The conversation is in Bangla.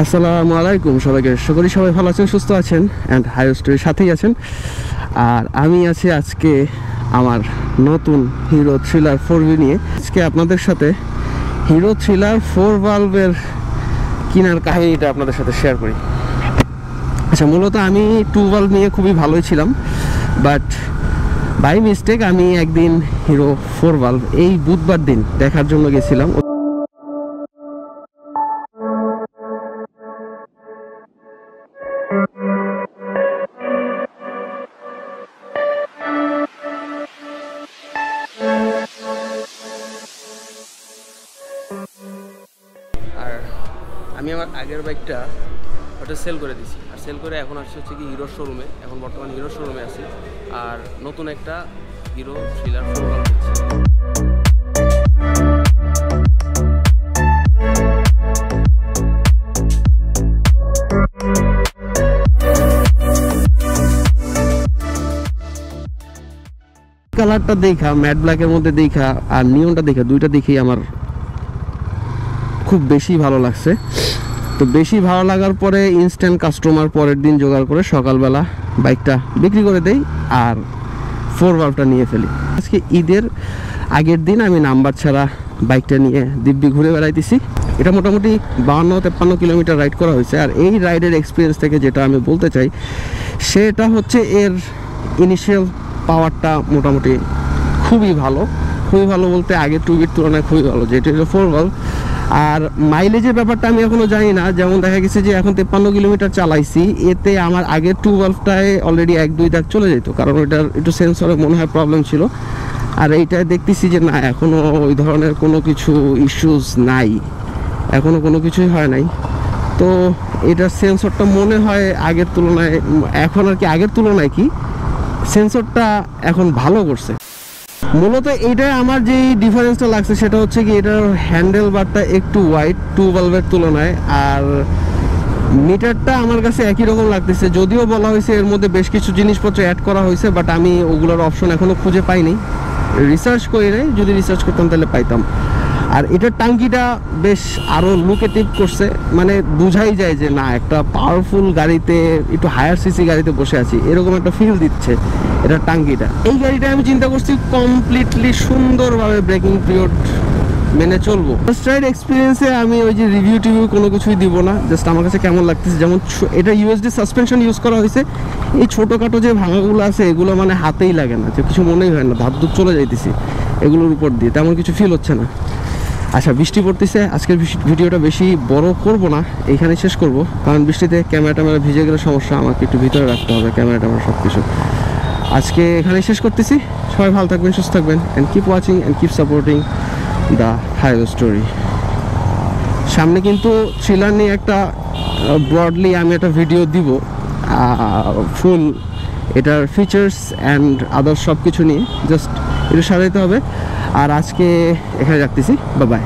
আসসালামু আলাইকুম সবাইকে, আশা করি সবাই ভালো আছেন, সুস্থ আছেন অ্যান্ড হাইওয়ে স্টোরির সাথেই আছেন। আর আমি আছি আজকে আমার নতুন হিরো থ্রিলার 4V নিয়ে। আজকে আপনাদের সাথে হিরো থ্রিলার 4 ভালভের কেনার কাহিনীটা আপনাদের সাথে শেয়ার করি। আচ্ছা, মূলত আমি 2 ভালভ নিয়ে খুবই ভালোই ছিলাম, বাট বাই মিস্টেক আমি একদিন হিরো 4 ভালভ এই বুধবার দিন দেখার জন্য গেছিলাম। আর আমি আমার আগের বাইকটা ওটা সেল করে দিছি, আর সেল করে এখন আসছে হচ্ছে কি হিরো শোরুমে। এখন বর্তমানে হিরো শোরুমে আছি, আর নতুন একটা হিরো থ্রিলার 4 ভালভ কালারটা দেখা, ম্যাট ব্ল্যাকের মধ্যে দেখা আর নিয়নটা দেখা, দুইটা দেখেই আমার খুব বেশি ভালো লাগছে। তো বেশি ভালো লাগার পরে ইনস্ট্যান্ট কাস্টমার পরের দিন জোগাড় করে সকালবেলা বাইকটা বিক্রি করে দেই আর 4 ভালভটা নিয়ে ফেলি। আজকে ঈদের আগের দিন আমি নাম্বার ছাড়া বাইকটা নিয়ে দিব্যি ঘুরে বেড়াইতেছি। এটা মোটামুটি 52-53 কিলোমিটার রাইড করা হয়েছে। আর এই রাইডের এক্সপিরিয়েন্স থেকে যেটা আমি বলতে চাই সেটা হচ্ছে এর ইনিশিয়াল পাওয়ারটা মোটামুটি খুবই ভালো। খুবই ভালো বলতে আগের 2V তুলনায় খুবই ভালো, যেটা হলো 4 ভালভ। আর মাইলেজের ব্যাপারটা আমি এখনও জানি না, যেমন দেখা গেছে যে এখন 53 কিলোমিটার চালাইছি, এতে আমার আগের 2 ভালভটায় অলরেডি 1-2 দাগ চলে যেত, কারণ ওইটার একটু সেন্সরে মনে হয় প্রবলেম ছিল। আর এইটায় দেখতেছি যে না, এখনও ওই ধরনের কোনো কিছু ইস্যুস নাই, এখনও কোনো কিছুই হয় নাই। তো এটার সেন্সরটা মনে হয় আগের তুলনায়, এখন আর কি আগের তুলনায় কি সেন্সরটা এখন ভালো করছে। মূলত এইটাই আমার যেই ডিফারেন্সটা লাগছে সেটা হচ্ছে কি এটার হ্যান্ডেল বারটা একটু ওয়াইড 2 ভালভের তুলনায়। আর মিটারটা আমার কাছে একই রকম লাগতেছে, যদিও বলা হয়েছে এর মধ্যে বেশ কিছু জিনিসপত্র অ্যাড করা হয়েছে, বাট আমি ওগুলোর অপশন এখনও খুঁজে পাইনি, রিসার্চ করি নাই। যদি রিসার্চ করতাম তাহলে পাইতাম। আর এটার টাঙ্কিটা বেশ আরও লুকেটিভ করছে, মানে বোঝাই যায় যে না, একটা পাওয়ারফুল গাড়িতে, একটু হায়ার সিসি গাড়িতে বসে আছি এরকম একটা ফিল দিচ্ছে এটার টাঙ্কিটা। এই গাড়িটা আমি চিন্তা করছি কমপ্লিটলি সুন্দরভাবে ব্রেকিং পিরিয়ড মেনে চলবো। ফার্স্ট রাইড এক্সপিরিয়েন্সে আমি ওই যে রিভিউ টিভিউ কোনো কিছুই দিব না, জাস্ট আমার কাছে কেমন লাগতেছে। যেমন এটা ইউএসডি সাসপেনশন ইউজ করা হয়েছে, এই ছোটোখাটো যে ভাঙাগুলো আছে এগুলো মানে হাতেই লাগে না, যে কিছু মনেই হয় না, ধাপ চলে যাইতেছি এগুলোর উপর দিয়ে, তেমন কিছু ফিল হচ্ছে না। আচ্ছা, বৃষ্টি পড়তেছে, আজকের ভিডিওটা বেশি বড় করব না, এইখানে শেষ করব, কারণ বৃষ্টিতে ক্যামেরা ভিজে গেলে সমস্যা, আমাকে একটু ভিতরে রাখতে হবে ক্যামেরা সব কিছু। আজকে এখানে শেষ করতেছি। সবাই ভালো থাকবেন, সুস্থ থাকবেন, and keep watching and keep supporting the highway story. সামনে কিন্তু থ্রিলার নিয়ে একটা ব্রডলি আমি একটা ভিডিও দিব, ফুল এটার ফিচার্স অ্যান্ড আদার্স সব কিছু নিয়ে, জাস্ট একটু সাজাইতে হবে। আর আজকে এখানে রাখতেছি, বাই বাই।